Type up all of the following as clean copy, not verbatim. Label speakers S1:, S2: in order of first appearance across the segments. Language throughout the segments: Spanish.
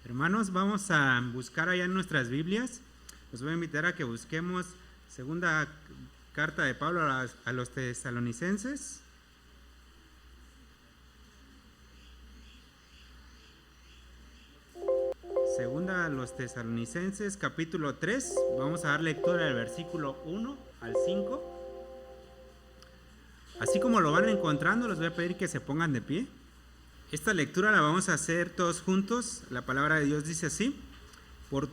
S1: Hermanos, vamos a buscar allá en nuestras Biblias. Los voy a invitar a que busquemos segunda carta de Pablo a los tesalonicenses. Segunda a los tesalonicenses, capítulo 3. Vamos a dar lectura del versículo 1 al 5. Así como lo van encontrando, les voy a pedir que se pongan de pie. Esta lectura la vamos a hacer todos juntos. La palabra de Dios dice así: por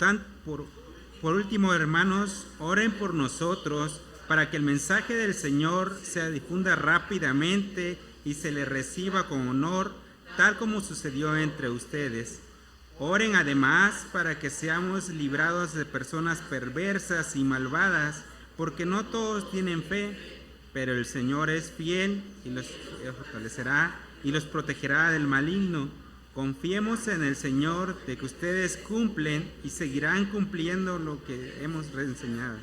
S1: último, hermanos, oren por nosotros para que el mensaje del Señor se difunda rápidamente y se le reciba con honor, tal como sucedió entre ustedes. Oren además para que seamos librados de personas perversas y malvadas, porque no todos tienen fe, pero el Señor es fiel y los fortalecerá y los protegerá del maligno. Confiemos en el Señor de que ustedes cumplen y seguirán cumpliendo lo que hemos enseñado.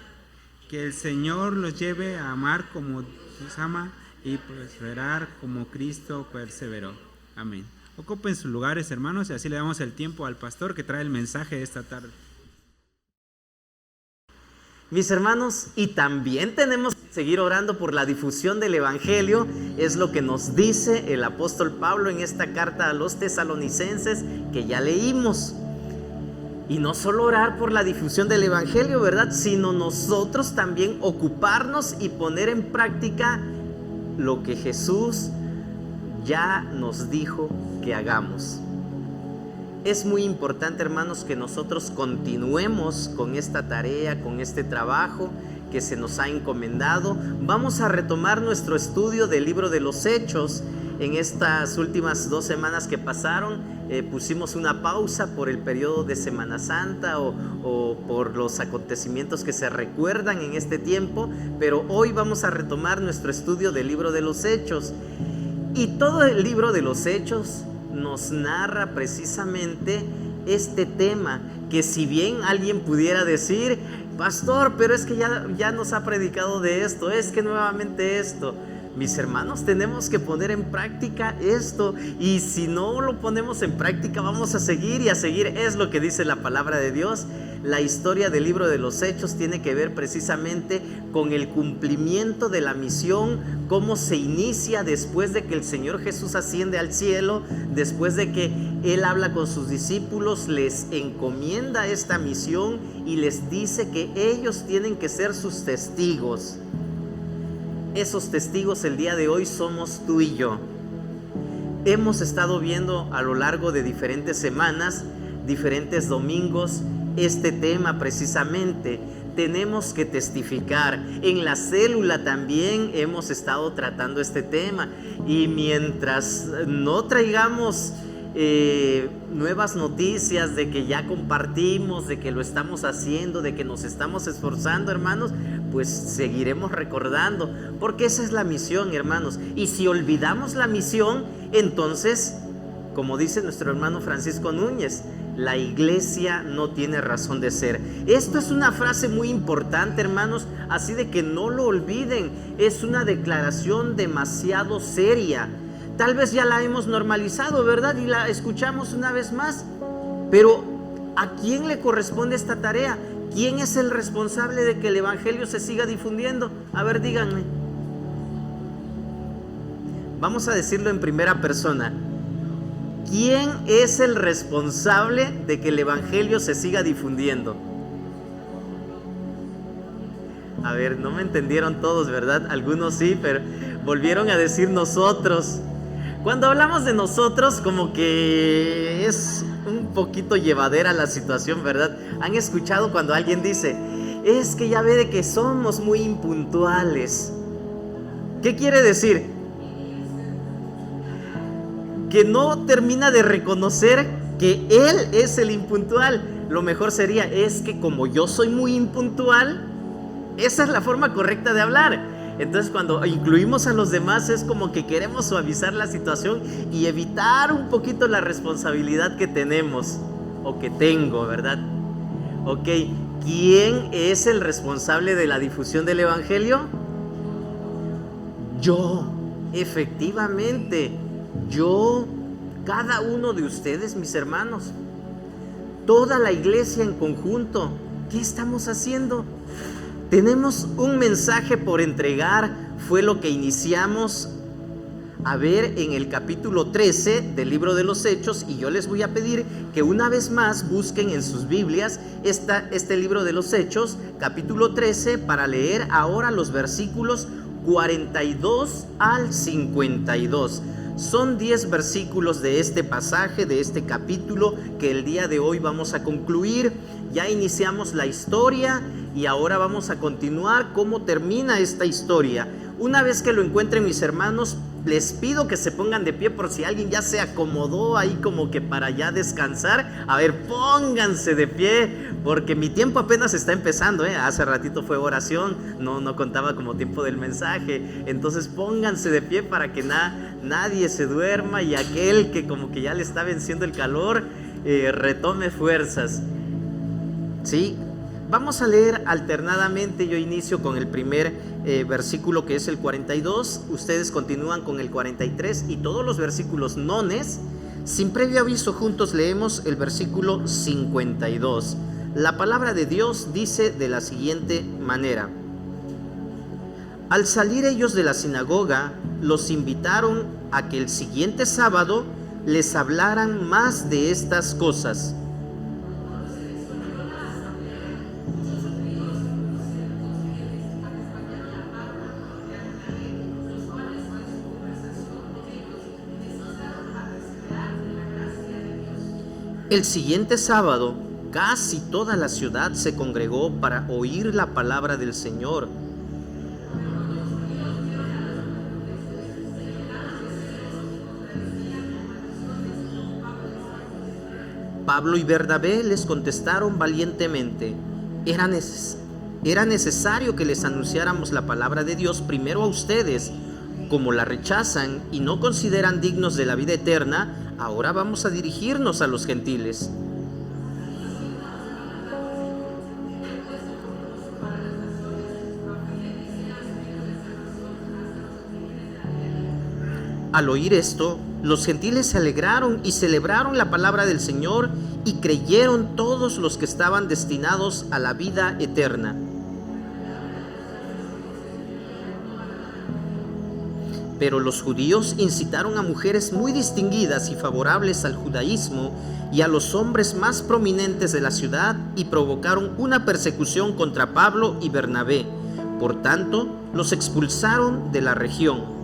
S1: Que el Señor los lleve a amar como Dios ama y perseverar como Cristo perseveró. Amén. Ocupen sus lugares, hermanos, y así le damos el tiempo al pastor que trae el mensaje de esta tarde.
S2: Mis hermanos, y también tenemos seguir orando por la difusión del Evangelio. Es lo que nos dice el apóstol Pablo en esta carta a los tesalonicenses que ya leímos. Y no solo orar por la difusión del Evangelio, ¿verdad? Sino nosotros también ocuparnos y poner en práctica lo que Jesús ya nos dijo que hagamos. Es muy importante, hermanos, que nosotros continuemos con esta tarea, con este trabajo que se nos ha encomendado. Vamos a retomar nuestro estudio del libro de los Hechos. En estas últimas 2 semanas que pasaron, pusimos una pausa por el periodo de Semana Santa o por los acontecimientos que se recuerdan en este tiempo, pero hoy vamos a retomar nuestro estudio del libro de los Hechos. Y todo el libro de los Hechos nos narra precisamente este tema, que si bien alguien pudiera decir: pastor, pero es que ya nos ha predicado de esto, es que nuevamente esto. Mis hermanos, tenemos que poner en práctica esto, y si no lo ponemos en práctica vamos a seguir y a seguir. Es lo que dice la palabra de Dios. La historia del libro de los Hechos tiene que ver precisamente con el cumplimiento de la misión, cómo se inicia después de que el Señor Jesús asciende al cielo, después de que Él habla con sus discípulos, les encomienda esta misión y les dice que ellos tienen que ser sus testigos. Esos testigos el día de hoy somos tú y yo. Hemos estado viendo a lo largo de diferentes semanas, diferentes domingos, este tema precisamente. Tenemos que testificar. En la célula también hemos estado tratando este tema, y mientras no traigamos nuevas noticias de que ya compartimos, de que lo estamos haciendo, de que nos estamos esforzando, hermanos, pues seguiremos recordando, porque esa es la misión, hermanos. Y si olvidamos la misión, entonces, como dice nuestro hermano Francisco Núñez, la iglesia no tiene razón de ser. Esto es una frase muy importante, hermanos, así de que no lo olviden. Es una declaración demasiado seria. Tal vez ya la hemos normalizado, ¿verdad? Y la escuchamos una vez más. Pero ¿a quién le corresponde esta tarea? ¿Quién es el responsable de que el Evangelio se siga difundiendo? A ver, díganme. Vamos a decirlo en primera persona. ¿Quién es el responsable de que el Evangelio se siga difundiendo? A ver, no me entendieron todos, ¿verdad? Algunos sí, pero volvieron a decir nosotros. Cuando hablamos de nosotros, como que es un poquito llevadera la situación, ¿verdad? ¿Han escuchado cuando alguien dice: es que ya ve de que somos muy impuntuales? ¿Qué quiere decir? Que no termina de reconocer que él es el impuntual. Lo mejor sería: es que como yo soy muy impuntual. Esa es la forma correcta de hablar. Entonces, cuando incluimos a los demás, es como que queremos suavizar la situación y evitar un poquito la responsabilidad que tenemos o que tengo, ¿verdad? Ok, ¿quién es el responsable de la difusión del Evangelio? Yo, efectivamente, yo, cada uno de ustedes, mis hermanos, toda la iglesia en conjunto. ¿Qué estamos haciendo? Tenemos un mensaje por entregar. Fue lo que iniciamos a ver en el capítulo 13 del libro de los Hechos, y yo les voy a pedir que una vez más busquen en sus Biblias este libro de los Hechos, capítulo 13, para leer ahora los versículos 42 al 52. Son 10 versículos de este pasaje, de este capítulo, que el día de hoy vamos a concluir. Ya iniciamos la historia y ahora vamos a continuar cómo termina esta historia. Una vez que lo encuentren, mis hermanos, les pido que se pongan de pie por si alguien ya se acomodó ahí como que para ya descansar. A ver, pónganse de pie, porque mi tiempo apenas está empezando, Hace ratito fue oración, no contaba como tiempo del mensaje. Entonces pónganse de pie para que nadie se duerma, y aquel que como que ya le está venciendo el calor, retome fuerzas. ¿Sí? Vamos a leer alternadamente. Yo inicio con el primer versículo, que es el 42. Ustedes continúan con el 43, y todos los versículos nones, sin previo aviso, juntos leemos el versículo 52. La palabra de Dios dice de la siguiente manera: Al salir ellos de la sinagoga, los invitaron a que el siguiente sábado les hablaran más de estas cosas. El siguiente sábado, casi toda la ciudad se congregó para oír la palabra del Señor. Pablo y Bernabé les contestaron valientemente: era necesario que les anunciáramos la palabra de Dios primero a ustedes. Como la rechazan y no consideran dignos de la vida eterna, ahora vamos a dirigirnos a los gentiles. Al oír esto, los gentiles se alegraron y celebraron la palabra del Señor, y creyeron todos los que estaban destinados a la vida eterna. Pero los judíos incitaron a mujeres muy distinguidas y favorables al judaísmo y a los hombres más prominentes de la ciudad, y provocaron una persecución contra Pablo y Bernabé. Por tanto, los expulsaron de la región.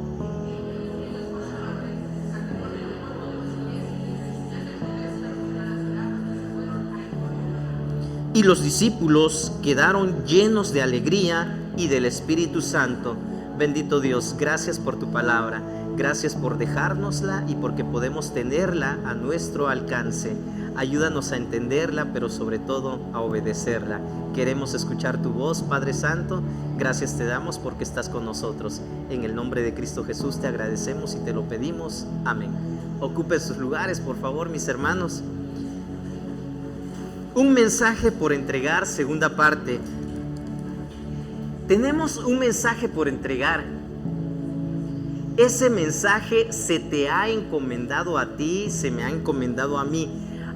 S2: Y los discípulos quedaron llenos de alegría y del Espíritu Santo. Bendito Dios, gracias por tu palabra, gracias por dejárnosla y porque podemos tenerla a nuestro alcance. Ayúdanos a entenderla, pero sobre todo a obedecerla. Queremos escuchar tu voz, Padre Santo. Gracias te damos porque estás con nosotros. En el nombre de Cristo Jesús te agradecemos y te lo pedimos. Amén. Ocupen sus lugares, por favor, mis hermanos. Un mensaje por entregar, segunda parte. Tenemos un mensaje por entregar. Ese mensaje se te ha encomendado a ti, se me ha encomendado a mí.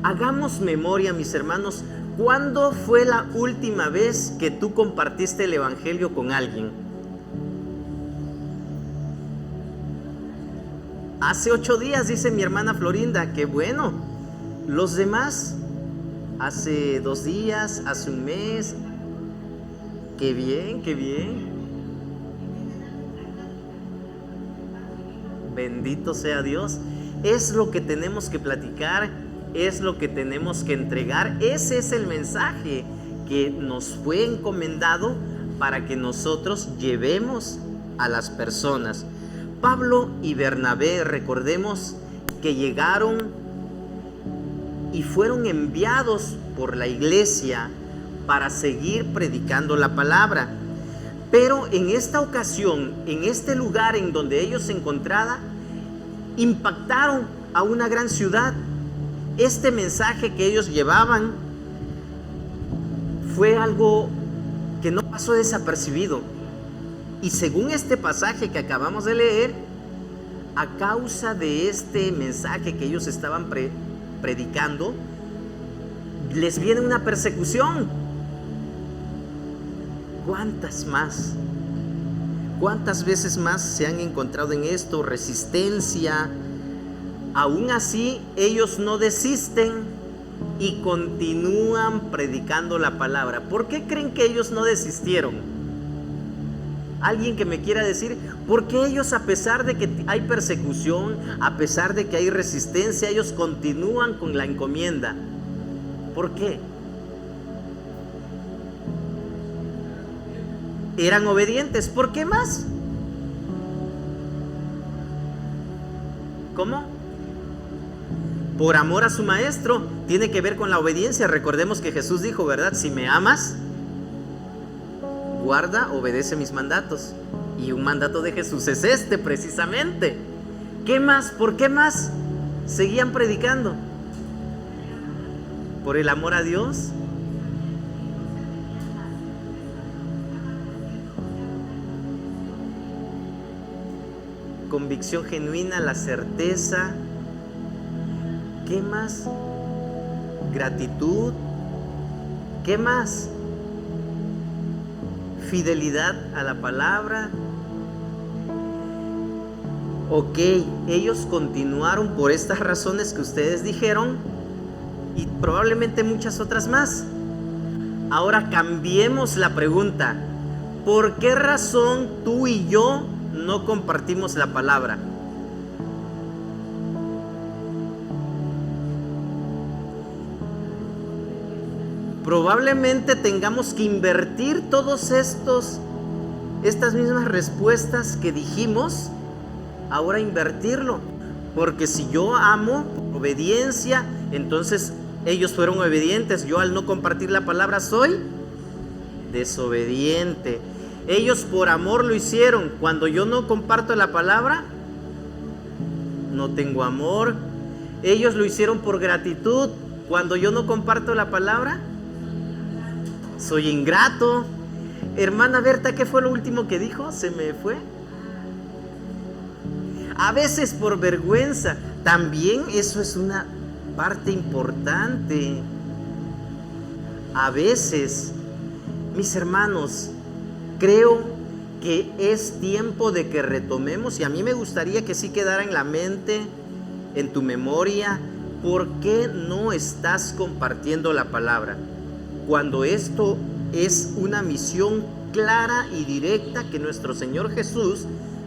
S2: Hagamos memoria, mis hermanos. ¿Cuándo fue la última vez que tú compartiste el evangelio con alguien? Hace 8 días, dice mi hermana Florinda. Qué bueno. Los demás, hace 2 días, hace un mes. Qué bien, qué bien. Bendito sea Dios. Es lo que tenemos que platicar, es lo que tenemos que entregar. Ese es el mensaje que nos fue encomendado para que nosotros llevemos a las personas. Pablo y Bernabé, recordemos que llegaron y fueron enviados por la iglesia para seguir predicando la palabra. Pero en esta ocasión, en este lugar en donde ellos se encontraban, impactaron a una gran ciudad. Este mensaje que ellos llevaban fue algo que no pasó desapercibido. Y según este pasaje que acabamos de leer, a causa de este mensaje que ellos estaban predicando, les viene una persecución. ¿Cuántas más? ¿Cuántas veces más se han encontrado en esto? Resistencia. Aún así, ellos no desisten y continúan predicando la palabra. ¿Por qué creen que ellos no desistieron? Alguien que me quiera decir, ¿por qué ellos, a pesar de que hay persecución, a pesar de que hay resistencia, ellos continúan con la encomienda? ¿Por qué? Eran obedientes. ¿Por qué más? ¿Cómo? Por amor a su maestro. Tiene que ver con la obediencia. Recordemos que Jesús dijo, ¿verdad? Si me amas, guarda, obedece mis mandatos. Y un mandato de Jesús es este precisamente. ¿Qué más? ¿Por qué más seguían predicando? ¿Por el amor a Dios? Convicción genuina, la certeza. ¿Qué más? Gratitud. ¿Qué más? Fidelidad a la palabra. Ok, ellos continuaron por estas razones que ustedes dijeron y probablemente muchas otras más. Ahora cambiemos la pregunta. ¿Por qué razón tú y yo no compartimos la palabra? Probablemente tengamos que invertir todos estas mismas respuestas que dijimos, ahora invertirlo. Porque si yo amo obediencia, entonces ellos fueron obedientes. Yo al no compartir la palabra soy desobediente. Ellos por amor lo hicieron. Cuando yo no comparto la palabra, no tengo amor. Ellos lo hicieron por gratitud. Cuando yo no comparto la palabra, soy ingrato. Hermana Berta, ¿qué fue lo último que dijo? Se me fue. A veces por vergüenza. También eso es una parte importante. A veces, mis hermanos, creo que es tiempo de que retomemos, y a mí me gustaría que sí quedara en la mente, en tu memoria, ¿por qué no estás compartiendo la palabra? Cuando esto es una misión clara y directa que nuestro Señor Jesús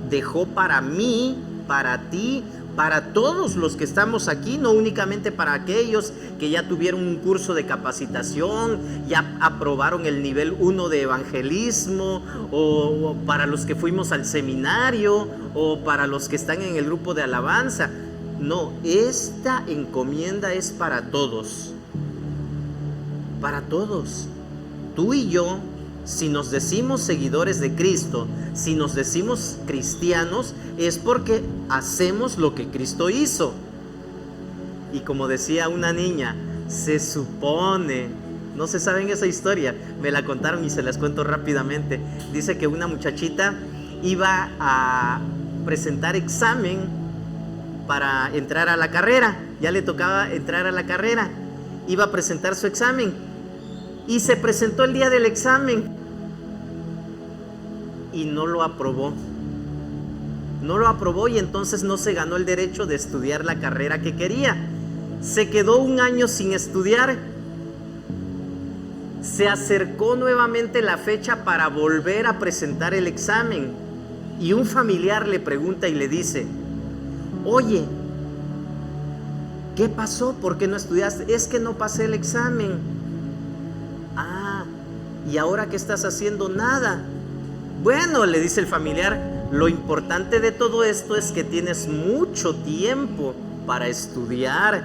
S2: dejó para mí, para ti, para todos los que estamos aquí, no únicamente para aquellos que ya tuvieron un curso de capacitación, ya aprobaron el nivel 1 de evangelismo, o para los que fuimos al seminario, o para los que están en el grupo de alabanza. No, esta encomienda es para todos. Para todos. Tú y yo, si nos decimos seguidores de Cristo, si nos decimos cristianos, es porque hacemos lo que Cristo hizo. Y como decía una niña, se supone, no se saben esa historia, me la contaron y se las cuento rápidamente. Dice que una muchachita iba a presentar examen para entrar a la carrera, ya le tocaba entrar a la carrera, iba a presentar su examen. Y se presentó el día del examen y no lo aprobó. No lo aprobó y entonces no se ganó el derecho de estudiar la carrera que quería. Se quedó un año sin estudiar. Se acercó nuevamente la fecha para volver a presentar el examen. Y un familiar le pregunta y le dice: oye, ¿qué pasó? ¿Por qué no estudiaste? Es que no pasé el examen. Ah, ¿y ahora qué estás haciendo? Nada. Bueno, le dice el familiar, lo importante de todo esto es que tienes mucho tiempo para estudiar.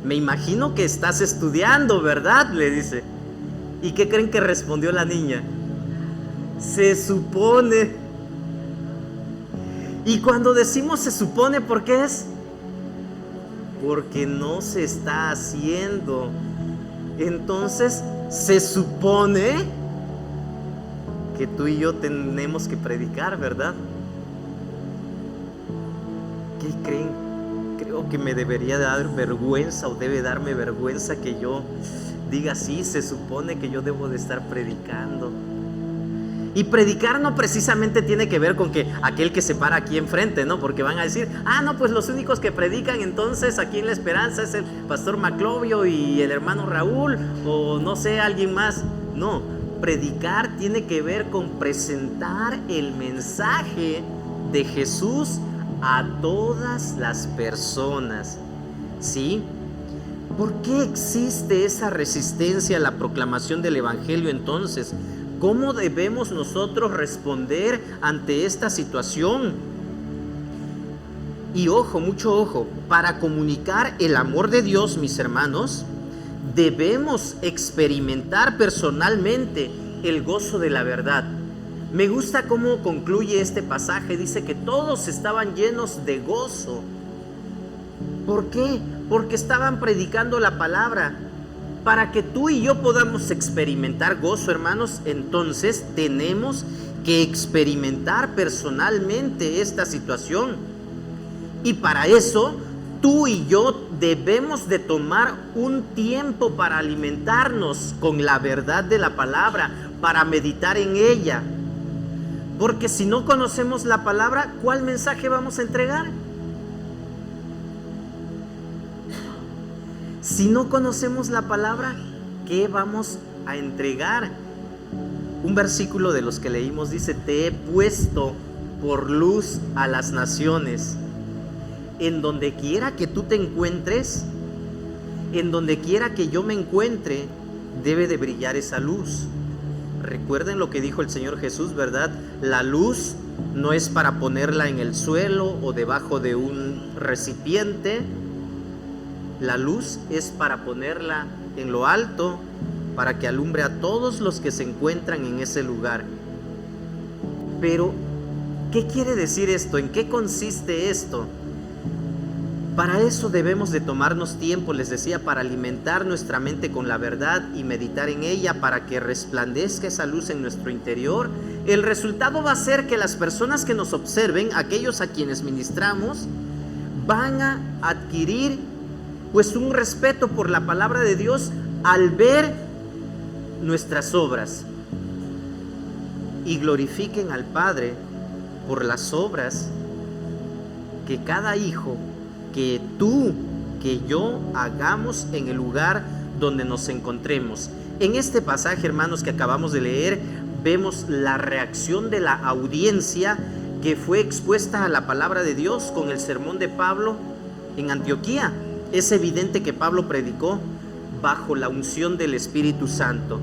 S2: Me imagino que estás estudiando, ¿verdad? Le dice. ¿Y qué creen que respondió la niña? Se supone. Y cuando decimos se supone, ¿por qué es? Porque no se está haciendo. Entonces, se supone que tú y yo tenemos que predicar, ¿verdad? ¿Qué creen? Creo que me debería dar vergüenza, o debe darme vergüenza que yo diga sí, se supone que yo debo de estar predicando. Y predicar no precisamente tiene que ver con que aquel que se para aquí enfrente, ¿no? Porque van a decir, no, pues los únicos que predican entonces aquí en La Esperanza es el pastor Maclovio y el hermano Raúl, o no sé, alguien más. No, predicar tiene que ver con presentar el mensaje de Jesús a todas las personas, ¿sí? ¿Por qué existe esa resistencia a la proclamación del evangelio entonces? ¿Cómo debemos nosotros responder ante esta situación? Y ojo, mucho ojo, para comunicar el amor de Dios, mis hermanos, debemos experimentar personalmente el gozo de la verdad. Me gusta cómo concluye este pasaje, dice que todos estaban llenos de gozo. ¿Por qué? Porque estaban predicando la palabra. Para que tú y yo podamos experimentar gozo, hermanos, entonces tenemos que experimentar personalmente esta situación. Y para eso, tú y yo debemos de tomar un tiempo para alimentarnos con la verdad de la palabra, para meditar en ella. Porque si no conocemos la palabra, ¿cuál mensaje vamos a entregar? Si no conocemos la palabra, ¿qué vamos a entregar? Un versículo de los que leímos dice: te he puesto por luz a las naciones. En donde quiera que tú te encuentres, en donde quiera que yo me encuentre, debe de brillar esa luz. Recuerden lo que dijo el Señor Jesús, ¿verdad? La luz no es para ponerla en el suelo o debajo de un recipiente. La luz es para ponerla en lo alto, para que alumbre a todos los que se encuentran en ese lugar. Pero, ¿qué quiere decir esto? ¿En qué consiste esto? Para eso debemos de tomarnos tiempo, les decía, para alimentar nuestra mente con la verdad y meditar en ella para que resplandezca esa luz en nuestro interior. El resultado va a ser que las personas que nos observen, aquellos a quienes ministramos, van a adquirir pues un respeto por la palabra de Dios al ver nuestras obras, y glorifiquen al Padre por las obras que cada hijo, que tú, que yo hagamos en el lugar donde nos encontremos. En este pasaje, hermanos, que acabamos de leer, vemos la reacción de la audiencia que fue expuesta a la palabra de Dios con el sermón de Pablo en Antioquía. Es evidente que Pablo predicó bajo la unción del Espíritu Santo.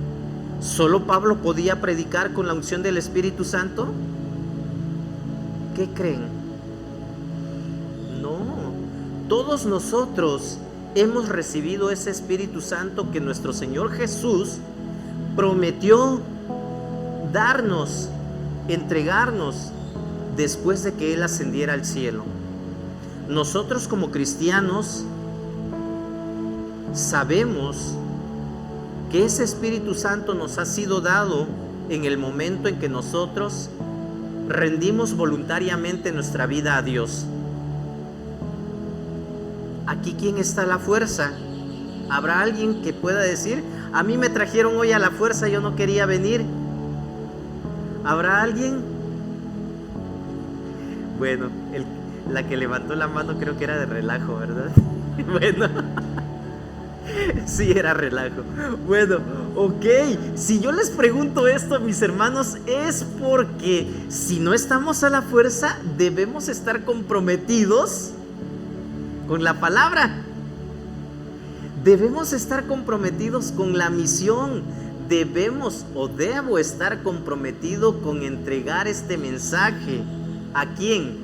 S2: ¿Solo Pablo podía predicar con la unción del Espíritu Santo? ¿Qué creen? No, todos nosotros hemos recibido ese Espíritu Santo que nuestro Señor Jesús prometió darnos, entregarnos después de que Él ascendiera al cielo. Nosotros como cristianos sabemos que ese Espíritu Santo nos ha sido dado en el momento en que nosotros rendimos voluntariamente nuestra vida a Dios. Aquí, ¿quién está a la fuerza? ¿Habrá alguien que pueda decir: a mí me trajeron hoy a la fuerza, yo no quería venir? ¿Habrá alguien? Bueno, la que levantó la mano creo que era de relajo, ¿verdad? Bueno, sí, era relajo. Bueno, ok, si yo les pregunto esto, mis hermanos, es porque si no estamos a la fuerza, debemos estar comprometidos con la palabra. Debemos estar comprometidos con la misión. Debemos o debo estar comprometido con entregar este mensaje. ¿A quién?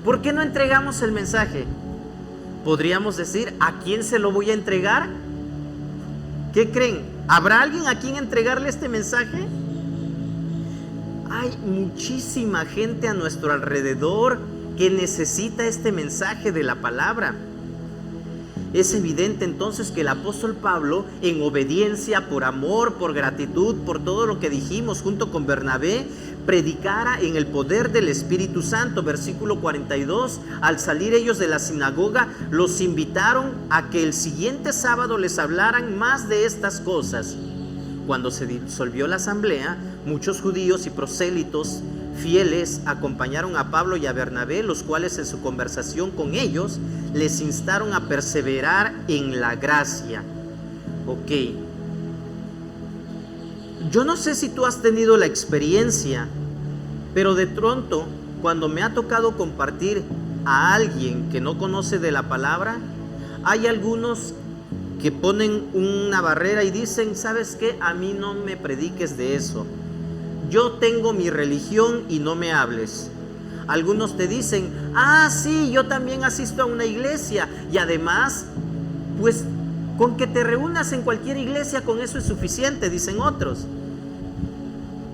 S2: ¿Por qué no entregamos el mensaje? Podríamos decir: ¿a quién se lo voy a entregar? ¿Qué creen? ¿Habrá alguien a quien entregarle este mensaje? Hay muchísima gente a nuestro alrededor que necesita este mensaje de la palabra. Es evidente entonces que el apóstol Pablo, en obediencia, por amor, por gratitud, por todo lo que dijimos junto con Bernabé, predicara en el poder del Espíritu Santo. Versículo 42, al salir ellos de la sinagoga, los invitaron a que el siguiente sábado les hablaran más de estas cosas. Cuando se disolvió la asamblea, muchos judíos y prosélitos fieles acompañaron a Pablo y a Bernabé, los cuales en su conversación con ellos les instaron a perseverar en la gracia. Ok, yo no sé si tú has tenido la experiencia, pero de pronto, cuando me ha tocado compartir a alguien que no conoce de la palabra, hay algunos que ponen una barrera y dicen: ¿sabes qué? A mí no me prediques de eso. Yo tengo mi religión y no me hables. Algunos te dicen: ah, sí, yo también asisto a una iglesia, y además, pues con que te reúnas en cualquier iglesia, con eso es suficiente, dicen otros.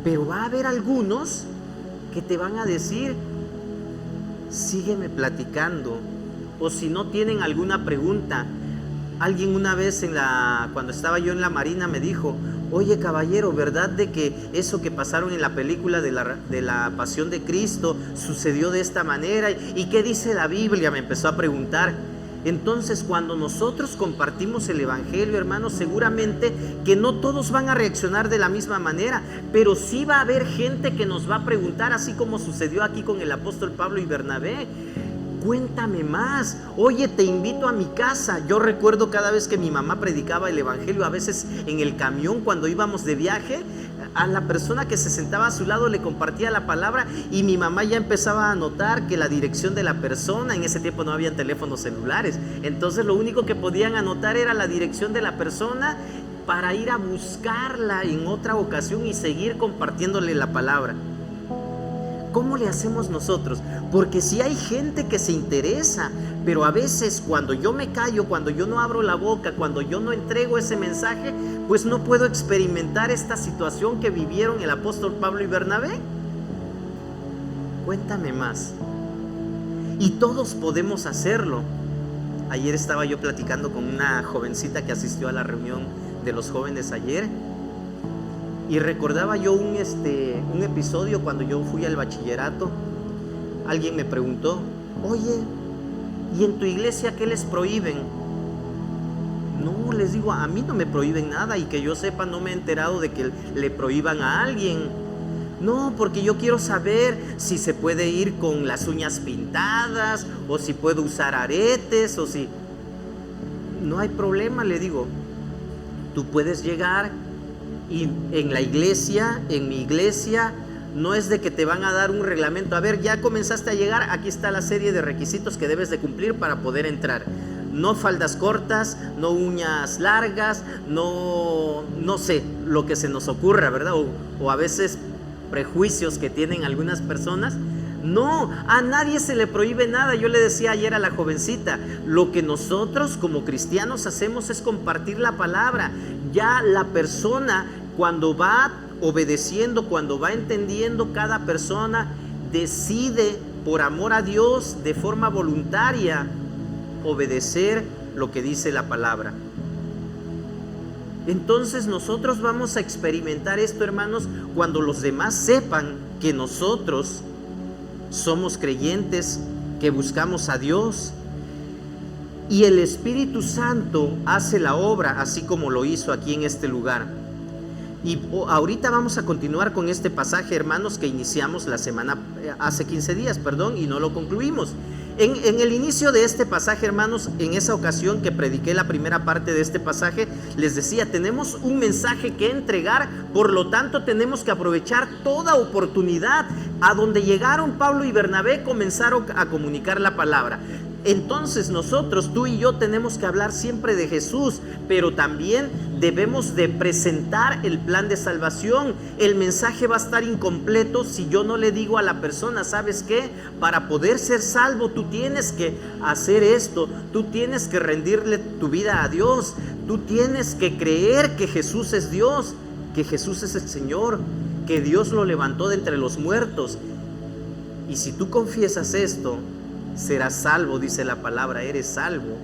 S2: Pero va a haber algunos que te van a decir: sígueme platicando. O si no tienen alguna pregunta. Alguien una vez cuando estaba yo en la marina me dijo: oye, caballero, ¿verdad de que eso que pasaron en la película de la Pasión de Cristo sucedió de esta manera? ¿Y qué dice la Biblia? Me empezó a preguntar. Entonces, cuando nosotros compartimos el evangelio, hermanos, seguramente que no todos van a reaccionar de la misma manera, pero sí va a haber gente que nos va a preguntar, así como sucedió aquí con el apóstol Pablo y Bernabé: cuéntame más, oye, te invito a mi casa. Yo recuerdo cada vez que mi mamá predicaba el evangelio, a veces en el camión cuando íbamos de viaje, a la persona que se sentaba a su lado le compartía la palabra y mi mamá ya empezaba a notar que la dirección de la persona, en ese tiempo no habían teléfonos celulares, entonces lo único que podían anotar era la dirección de la persona para ir a buscarla en otra ocasión y seguir compartiéndole la palabra. ¿Cómo le hacemos nosotros? Porque si hay gente que se interesa, pero a veces cuando yo me callo, cuando yo no abro la boca, cuando yo no entrego ese mensaje, pues no puedo experimentar esta situación que vivieron el apóstol Pablo y Bernabé. Cuéntame más. Y todos podemos hacerlo. Ayer estaba yo platicando con una jovencita que asistió a la reunión de los jóvenes ayer. Y recordaba yo un episodio cuando yo fui al bachillerato. Alguien me preguntó: oye, ¿y en tu iglesia qué les prohíben? No, les digo, a mí no me prohíben nada, y que yo sepa no me he enterado de que le prohíban a alguien. No, porque yo quiero saber si se puede ir con las uñas pintadas, o si puedo usar aretes, o si... No hay problema, le digo. Tú puedes llegar. Y en la iglesia, en mi iglesia, no es de que te van a dar un reglamento: a ver, ya comenzaste a llegar, aquí está la serie de requisitos que debes de cumplir para poder entrar. No faldas cortas, no uñas largas, no sé, lo que se nos ocurra, ¿verdad? O a veces prejuicios que tienen algunas personas. No, a nadie se le prohíbe nada. Yo le decía ayer a la jovencita: lo que nosotros como cristianos hacemos es compartir la palabra. Ya la persona, cuando va obedeciendo, cuando va entendiendo, cada persona decide por amor a Dios, de forma voluntaria, obedecer lo que dice la palabra. Entonces nosotros vamos a experimentar esto, hermanos, cuando los demás sepan que nosotros somos creyentes, que buscamos a Dios. Y el Espíritu Santo hace la obra, así como lo hizo aquí en este lugar. Y ahorita vamos a continuar con este pasaje, hermanos, que iniciamos hace 15 días, y no lo concluimos. En el inicio de este pasaje, hermanos, en esa ocasión que prediqué la primera parte de este pasaje, les decía: tenemos un mensaje que entregar, por lo tanto tenemos que aprovechar toda oportunidad. A donde llegaron Pablo y Bernabé, comenzaron a comunicar la palabra. Entonces nosotros, tú y yo, tenemos que hablar siempre de Jesús, pero también debemos de presentar el plan de salvación. El mensaje va a estar incompleto si yo no le digo a la persona: ¿sabes qué? Para poder ser salvo tú tienes que hacer esto, tú tienes que rendirle tu vida a Dios, tú tienes que creer que Jesús es Dios, que Jesús es el Señor, que Dios lo levantó de entre los muertos. Y si tú confiesas esto, serás salvo, dice la palabra, eres salvo.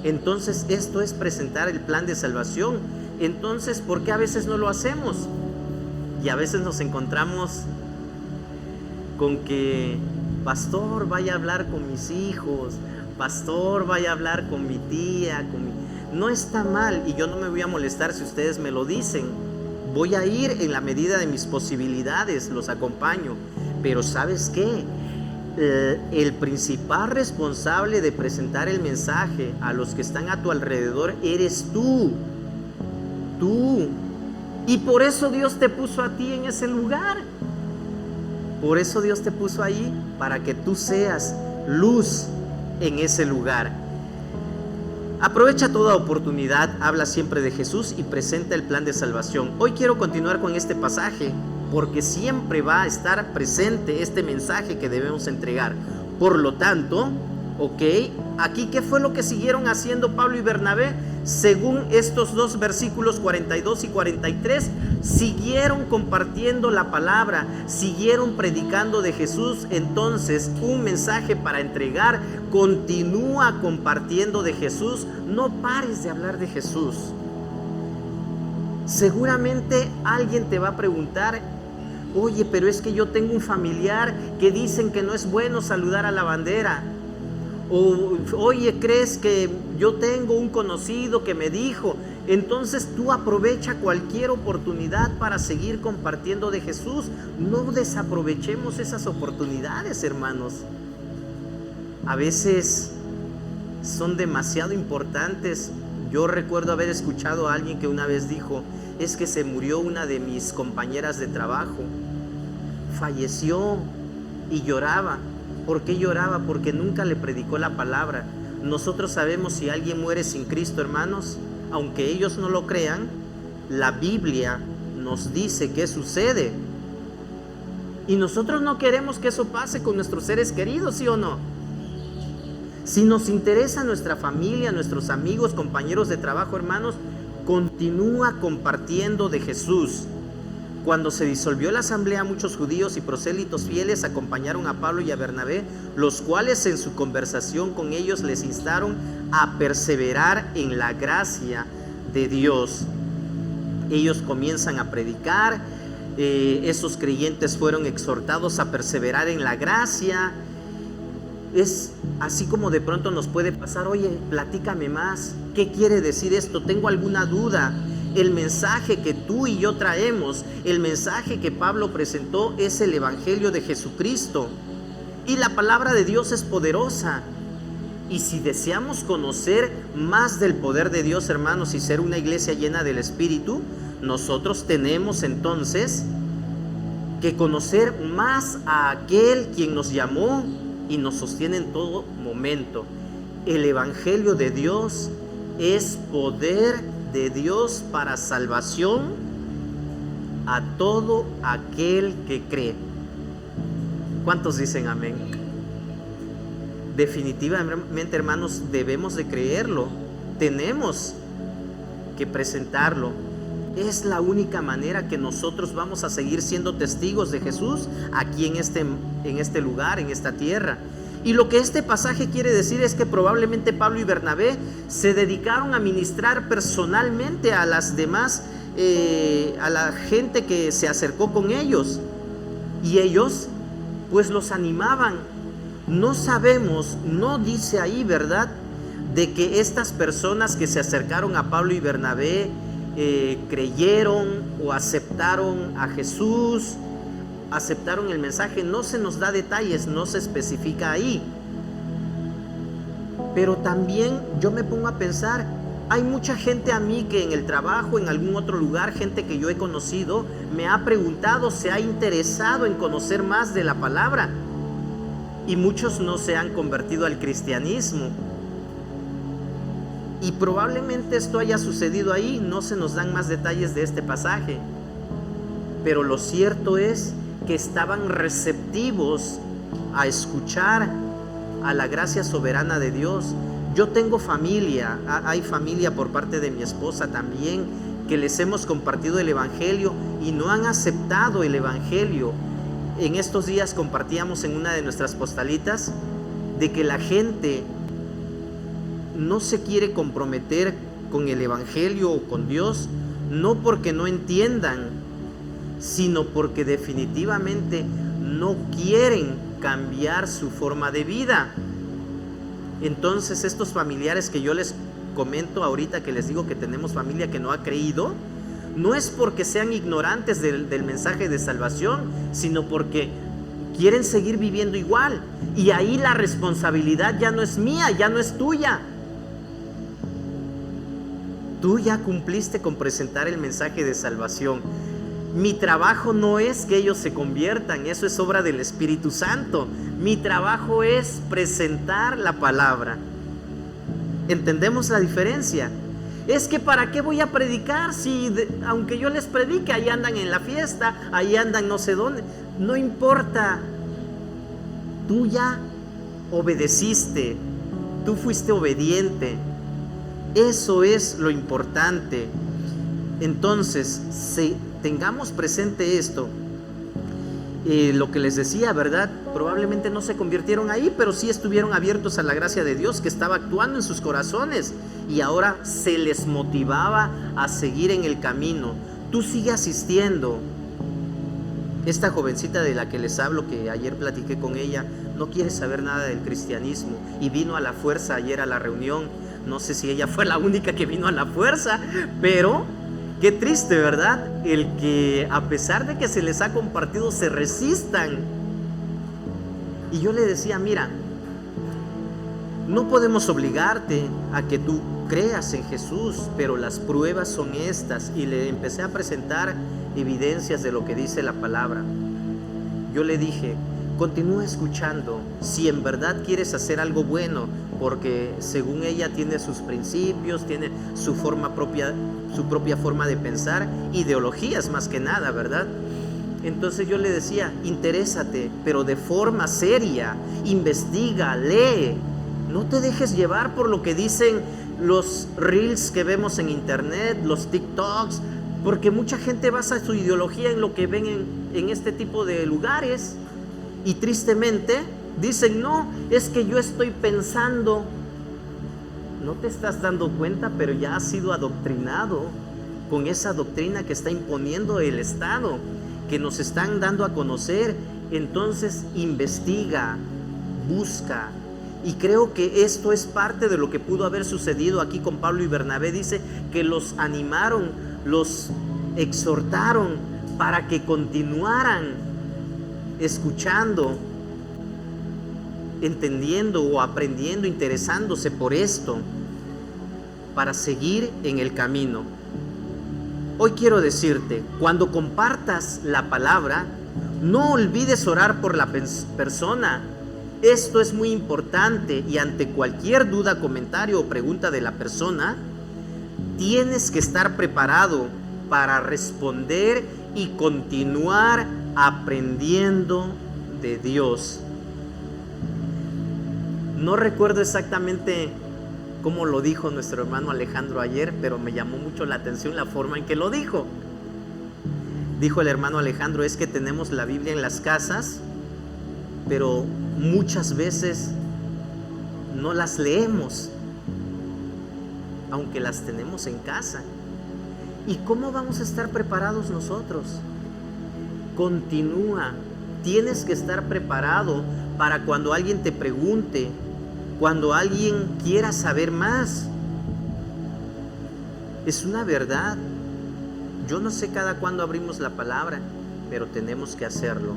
S2: Entonces esto es presentar el plan de salvación. Entonces, ¿por qué a veces no lo hacemos? Y a veces nos encontramos con que: pastor, vaya a hablar con mis hijos, pastor, vaya a hablar con mi tía, No está mal, y yo no me voy a molestar si ustedes me lo dicen. Voy a ir en la medida de mis posibilidades, los acompaño. Pero ¿sabes qué? El principal responsable de presentar el mensaje a los que están a tu alrededor eres tú. Y por eso Dios te puso a ti en ese lugar. Por eso Dios te puso ahí, para que tú seas luz en ese lugar. Aprovecha toda oportunidad, habla siempre de Jesús y presenta el plan de salvación. Hoy quiero continuar con este pasaje, porque siempre va a estar presente este mensaje que debemos entregar. Por lo tanto, aquí ¿qué fue lo que siguieron haciendo Pablo y Bernabé? Según estos dos versículos 42 y 43, siguieron compartiendo la palabra, siguieron predicando de Jesús. Entonces, un mensaje para entregar: continúa compartiendo de Jesús, no pares de hablar de Jesús. Seguramente alguien te va a preguntar: oye, pero es que yo tengo un familiar que dicen que no es bueno saludar a la bandera. O, oye, ¿crees que yo tengo un conocido que me dijo? Entonces tú aprovecha cualquier oportunidad para seguir compartiendo de Jesús. No desaprovechemos esas oportunidades, hermanos. A veces son demasiado importantes. Yo recuerdo haber escuchado a alguien que una vez dijo: es que se murió una de mis compañeras de trabajo, falleció, y lloraba. ¿Por qué lloraba? Porque nunca le predicó la palabra. Nosotros sabemos, si alguien muere sin Cristo, hermanos, aunque ellos no lo crean, la Biblia nos dice qué sucede. Y nosotros no queremos que eso pase con nuestros seres queridos, ¿sí o no? Si nos interesa nuestra familia, nuestros amigos, compañeros de trabajo, hermanos, continúa compartiendo de Jesús. Cuando se disolvió la asamblea, muchos judíos y prosélitos fieles acompañaron a Pablo y a Bernabé, los cuales en su conversación con ellos les instaron a perseverar en la gracia de Dios. Ellos comienzan a predicar, esos creyentes fueron exhortados a perseverar en la gracia. Es así como de pronto nos puede pasar: oye, platícame más, ¿qué quiere decir esto? Tengo alguna duda. El mensaje que tú y yo traemos, el mensaje que Pablo presentó, es el Evangelio de Jesucristo. Y la palabra de Dios es poderosa. Y si deseamos conocer más del poder de Dios, hermanos, y ser una iglesia llena del Espíritu, nosotros tenemos entonces que conocer más a aquel quien nos llamó y nos sostiene en todo momento. El Evangelio de Dios es poder de Dios para salvación a todo aquel que cree. ¿Cuántos dicen amén? Definitivamente, hermanos, debemos de creerlo. Tenemos que presentarlo. Es la única manera que nosotros vamos a seguir siendo testigos de Jesús aquí en este lugar, en esta tierra. Y lo que este pasaje quiere decir es que probablemente Pablo y Bernabé se dedicaron a ministrar personalmente a las demás, a la gente que se acercó con ellos. Y ellos pues los animaban. No sabemos, no dice ahí, ¿verdad?, de que estas personas que se acercaron a Pablo y Bernabé creyeron o aceptaron a Jesús, aceptaron el mensaje. No se nos da detalles, no se especifica ahí. Pero también yo me pongo a pensar, hay mucha gente a mí que en el trabajo, en algún otro lugar, gente que yo he conocido, me ha preguntado, se ha interesado en conocer más de la palabra, y muchos no se han convertido al cristianismo. Y probablemente esto haya sucedido ahí. No se nos dan más detalles de este pasaje, pero lo cierto es que estaban receptivos a escuchar a la gracia soberana de Dios. Yo tengo familia, hay familia por parte de mi esposa también, que les hemos compartido el Evangelio y no han aceptado el Evangelio. En estos días compartíamos en una de nuestras postalitas de que la gente no se quiere comprometer con el Evangelio o con Dios, no porque no entiendan, sino porque definitivamente no quieren cambiar su forma de vida. Entonces estos familiares que yo les comento ahorita, que les digo que tenemos familia que no ha creído, no es porque sean ignorantes del mensaje de salvación, sino porque quieren seguir viviendo igual. Y ahí la responsabilidad ya no es mía, ya no es tuya. Tú ya cumpliste con presentar el mensaje de salvación. Mi trabajo no es que ellos se conviertan, eso es obra del Espíritu Santo. Mi trabajo es presentar la palabra. ¿Entendemos la diferencia? Es que ¿para qué voy a predicar si aunque yo les predique, ahí andan en la fiesta, ahí andan no sé dónde? No importa. Tú ya obedeciste, tú fuiste obediente. Eso es lo importante. Entonces, tengamos presente esto. Lo que les decía, ¿verdad? Probablemente no se convirtieron ahí, pero sí estuvieron abiertos a la gracia de Dios que estaba actuando en sus corazones, y ahora se les motivaba a seguir en el camino. Tú sigue asistiendo. Esta jovencita de la que les hablo, que ayer platiqué con ella, no quiere saber nada del cristianismo y vino a la fuerza ayer a la reunión. No sé si ella fue la única que vino a la fuerza, pero qué triste, ¿verdad? El que a pesar de que se les ha compartido, se resistan. Y yo le decía, mira, no podemos obligarte a que tú creas en Jesús, pero las pruebas son estas. Y le empecé a presentar evidencias de lo que dice la palabra. Yo le dije, continúa escuchando si en verdad quieres hacer algo bueno, porque según ella tiene sus principios, tiene su propia forma de pensar, ideologías más que nada, ¿verdad? Entonces yo le decía, interésate, pero de forma seria, investiga, lee, no te dejes llevar por lo que dicen los reels que vemos en internet, los TikToks, porque mucha gente basa su ideología en lo que ven en este tipo de lugares y tristemente dicen, no, es que yo estoy pensando. No te estás dando cuenta, pero ya has sido adoctrinado con esa doctrina que está imponiendo el Estado, que nos están dando a conocer. Entonces investiga, busca. Y creo que esto es parte de lo que pudo haber sucedido aquí con Pablo y Bernabé. Dice que los animaron, los exhortaron para que continuaran escuchando, entendiendo o aprendiendo, interesándose por esto, para seguir en el camino. Hoy quiero decirte, cuando compartas la palabra, no olvides orar por la persona. Esto es muy importante y ante cualquier duda, comentario o pregunta de la persona, tienes que estar preparado para responder y continuar aprendiendo de Dios. No recuerdo exactamente cómo lo dijo nuestro hermano Alejandro ayer, pero me llamó mucho la atención la forma en que lo dijo. Dijo el hermano Alejandro, es que tenemos la Biblia en las casas, pero muchas veces no las leemos, aunque las tenemos en casa. ¿Y cómo vamos a estar preparados nosotros? Continúa, tienes que estar preparado para cuando alguien te pregunte, cuando alguien quiera saber más. Es una verdad. Yo no sé cada cuándo abrimos la palabra, pero tenemos que hacerlo.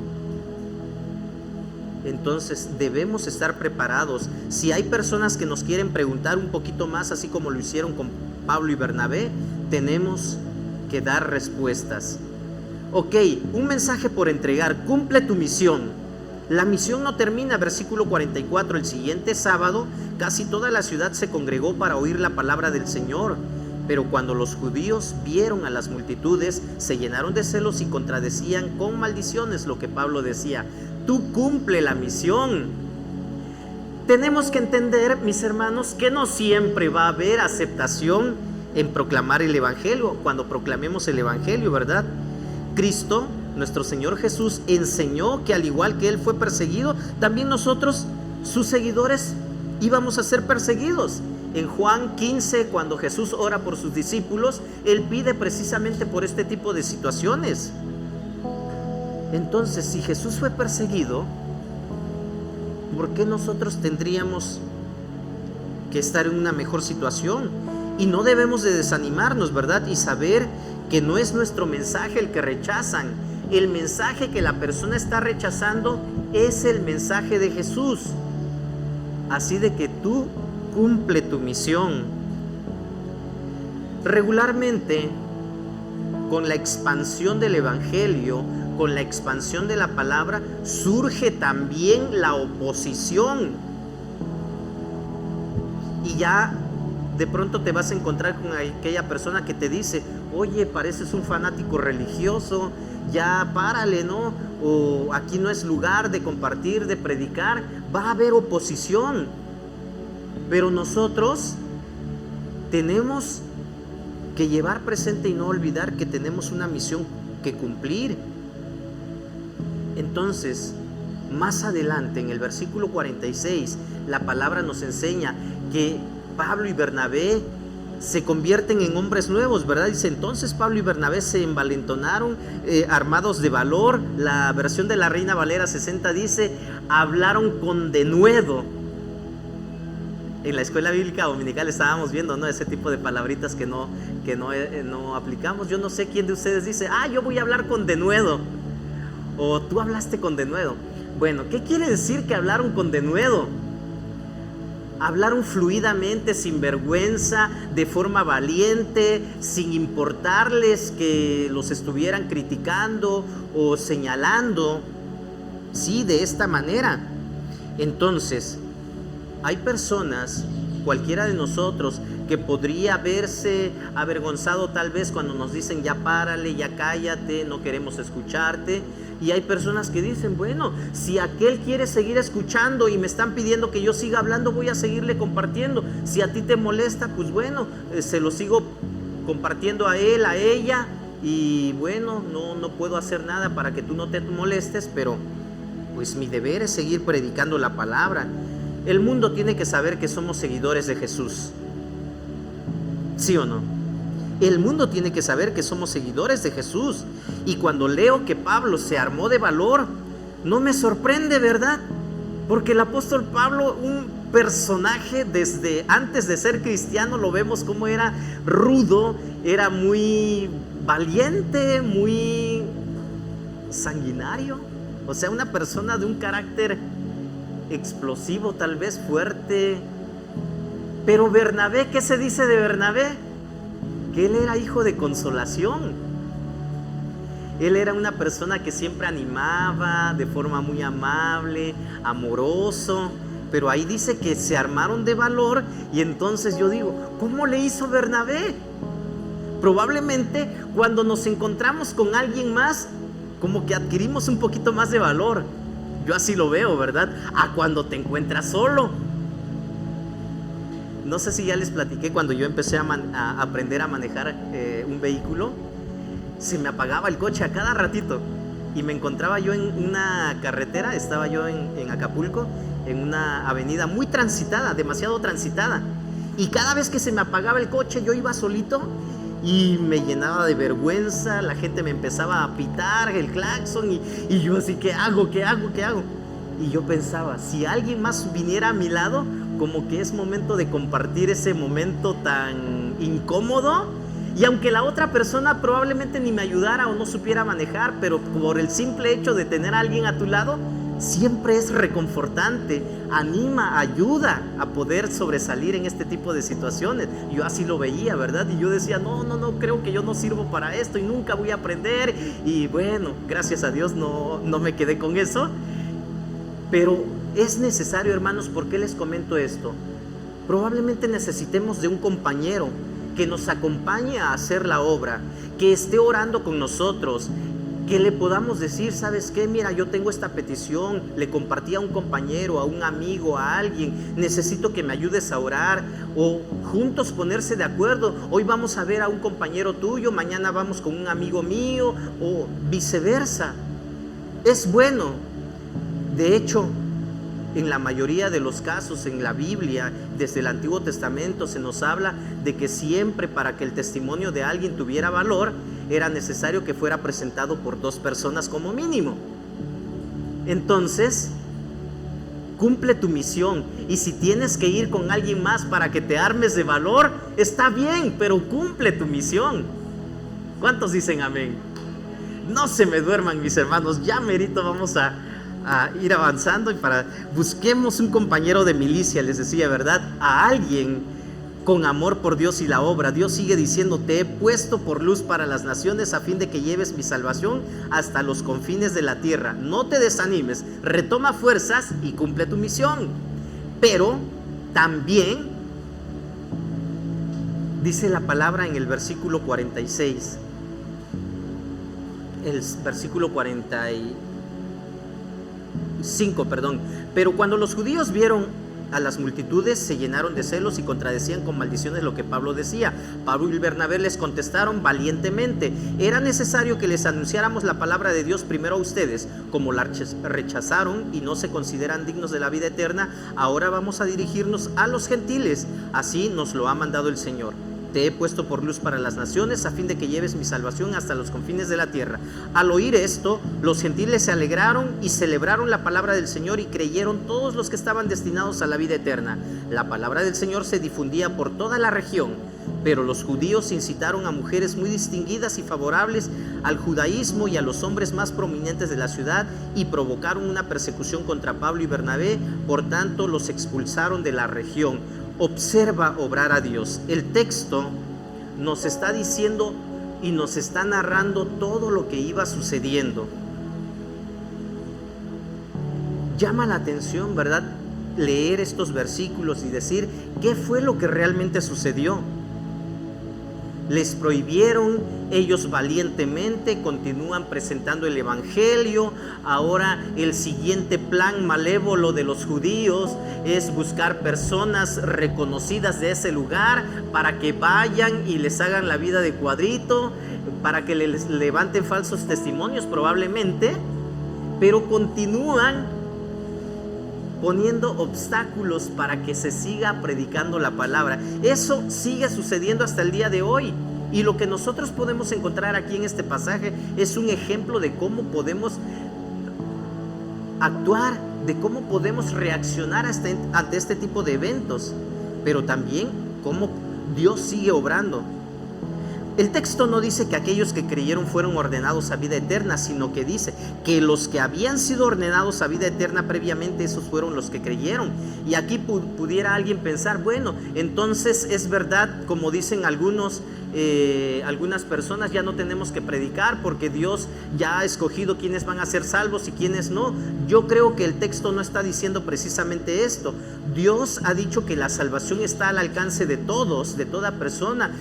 S2: Entonces debemos estar preparados. Si hay personas que nos quieren preguntar un poquito más, así como lo hicieron con Pablo y Bernabé, tenemos que dar respuestas. Ok, un mensaje por entregar. Cumple tu misión. La misión no termina, versículo 44. El siguiente sábado, casi toda la ciudad se congregó para oír la palabra del Señor. Pero cuando los judíos vieron a las multitudes, se llenaron de celos y contradecían con maldiciones lo que Pablo decía. Tú cumple la misión. Tenemos que entender, mis hermanos, que no siempre va a haber aceptación en proclamar el Evangelio, cuando proclamemos el Evangelio, ¿verdad? Cristo, nuestro Señor Jesús, enseñó que al igual que Él fue perseguido, también nosotros, sus seguidores, íbamos a ser perseguidos. En Juan 15, cuando Jesús ora por sus discípulos, Él pide precisamente por este tipo de situaciones. Entonces, si Jesús fue perseguido, ¿por qué nosotros tendríamos que estar en una mejor situación? Y no debemos de desanimarnos, ¿verdad? Y saber que no es nuestro mensaje el que rechazan. El mensaje que la persona está rechazando es el mensaje de Jesús. Así de que tú cumple tu misión. Regularmente, con la expansión del Evangelio, con la expansión de la palabra, surge también la oposición. Y ya de pronto te vas a encontrar con aquella persona que te dice, oye, pareces un fanático religioso, ya párale, ¿no? O aquí no es lugar de compartir, de predicar. Va a haber oposición. Pero nosotros tenemos que llevar presente y no olvidar que tenemos una misión que cumplir. Entonces, más adelante en el versículo 46, la palabra nos enseña que Pablo y Bernabé se convierten en hombres nuevos, ¿verdad? Dice, entonces Pablo y Bernabé se envalentonaron, armados de valor. La versión de la Reina Valera 60 dice, hablaron con denuedo. En la escuela bíblica dominical estábamos viendo, ¿no?, ese tipo de palabritas que no aplicamos. Yo no sé quién de ustedes dice, yo voy a hablar con denuedo, o tú hablaste con denuedo. Bueno, ¿qué quiere decir que hablaron con denuedo? Hablaron fluidamente, sin vergüenza, de forma valiente, sin importarles que los estuvieran criticando o señalando. Sí, de esta manera. Entonces, hay personas, cualquiera de nosotros, que podría verse avergonzado tal vez cuando nos dicen ya párale, ya cállate, no queremos escucharte. Y hay personas que dicen, bueno, si aquel quiere seguir escuchando y me están pidiendo que yo siga hablando, voy a seguirle compartiendo. Si a ti te molesta, pues bueno, se lo sigo compartiendo a él, a ella. Y bueno, no puedo hacer nada para que tú no te molestes, pero pues mi deber es seguir predicando la palabra. El mundo tiene que saber que somos seguidores de Jesús. ¿Sí o no? El mundo tiene que saber que somos seguidores de Jesús. Y cuando leo que Pablo se armó de valor, no me sorprende, ¿verdad? Porque el apóstol Pablo, un personaje desde antes de ser cristiano, lo vemos como era rudo, era muy valiente, muy sanguinario. O sea, una persona de un carácter explosivo, tal vez fuerte. Pero Bernabé, ¿qué se dice de Bernabé? Que él era hijo de consolación. Él era una persona que siempre animaba de forma muy amable, amoroso. Pero ahí dice que se armaron de valor. Y entonces yo digo, ¿cómo le hizo Bernabé? Probablemente cuando nos encontramos con alguien más, como que adquirimos un poquito más de valor. Yo así lo veo, ¿verdad? A cuando te encuentras solo. No sé si ya les platiqué, cuando yo empecé a aprender a manejar un vehículo, se me apagaba el coche a cada ratito. Y me encontraba yo en una carretera, estaba yo en Acapulco, en una avenida muy transitada, demasiado transitada. Y cada vez que se me apagaba el coche, yo iba solito y me llenaba de vergüenza. La gente me empezaba a pitar el claxon y yo así, ¿qué hago? Y yo pensaba, si alguien más viniera a mi lado, como que es momento de compartir ese momento tan incómodo. Y aunque la otra persona probablemente ni me ayudara o no supiera manejar, pero por el simple hecho de tener a alguien a tu lado, siempre es reconfortante, anima, ayuda a poder sobresalir en este tipo de situaciones. Yo así lo veía, ¿verdad? Y yo decía, no, creo que yo no sirvo para esto y nunca voy a aprender. Y bueno, gracias a Dios no me quedé con eso. Pero es necesario, hermanos. ¿Por qué les comento esto? Probablemente necesitemos de un compañero que nos acompañe a hacer la obra, que esté orando con nosotros, que le podamos decir, ¿sabes qué? Mira, yo tengo esta petición, le compartí a un compañero, a un amigo, a alguien, necesito que me ayudes a orar, o juntos ponerse de acuerdo. Hoy vamos a ver a un compañero tuyo, mañana vamos con un amigo mío, o viceversa. Es bueno. De hecho, en la mayoría de los casos en la Biblia, desde el Antiguo Testamento, se nos habla de que siempre, para que el testimonio de alguien tuviera valor, era necesario que fuera presentado por 2 personas como mínimo. Entonces, cumple tu misión. Y si tienes que ir con alguien más para que te armes de valor, está bien, pero cumple tu misión. ¿Cuántos dicen amén? No se me duerman, mis hermanos. Ya merito vamos a ir avanzando, y busquemos un compañero de milicia, les decía, ¿verdad? A alguien con amor por Dios y la obra. Dios sigue diciendo, te he puesto por luz para las naciones, a fin de que lleves mi salvación hasta los confines de la tierra. No te desanimes, retoma fuerzas y cumple tu misión. Pero también dice la palabra en el versículo 46, el versículo 45, pero cuando los judíos vieron a las multitudes, se llenaron de celos y contradecían con maldiciones lo que Pablo decía. Pablo y Bernabé les contestaron valientemente: era necesario que les anunciáramos la palabra de Dios primero a ustedes. Como la rechazaron y no se consideran dignos de la vida eterna, ahora vamos a dirigirnos a los gentiles. Así nos lo ha mandado el Señor. te he puesto por luz para las naciones, a fin de que lleves mi salvación hasta los confines de la tierra. Al oír esto, los gentiles se alegraron y celebraron la palabra del Señor, y creyeron todos los que estaban destinados a la vida eterna. La palabra del Señor se difundía por toda la región, pero los judíos incitaron a mujeres muy distinguidas y favorables al judaísmo y a los hombres más prominentes de la ciudad, y provocaron una persecución contra Pablo y Bernabé. Por tanto, los expulsaron de la región. Observa obrar a Dios. El texto nos está diciendo y nos está narrando todo lo que iba sucediendo. Llama la atención, ¿verdad?, leer estos versículos y decir qué fue lo que realmente sucedió. Les prohibieron, ellos valientemente continúan presentando el evangelio. Ahora el siguiente plan malévolo de los judíos es buscar personas reconocidas de ese lugar para que vayan y les hagan la vida de cuadrito, para que les levanten falsos testimonios probablemente, pero continúan poniendo obstáculos para que se siga predicando la palabra. Eso sigue sucediendo hasta el día de hoy. Y lo que nosotros podemos encontrar aquí en este pasaje es un ejemplo de cómo podemos actuar, de cómo podemos reaccionar ante este tipo de eventos, pero también cómo Dios sigue obrando. El texto no dice que aquellos que creyeron fueron ordenados a vida eterna, sino que dice que los que habían sido ordenados a vida eterna previamente, esos fueron los que creyeron. Y aquí pudiera alguien pensar, bueno, entonces es verdad, como dicen algunas personas, ya no tenemos que predicar porque Dios ya ha escogido quiénes van a ser salvos y quiénes no. Yo creo que el texto no está diciendo precisamente esto. Dios ha dicho que la salvación está al alcance de todos, de toda persona.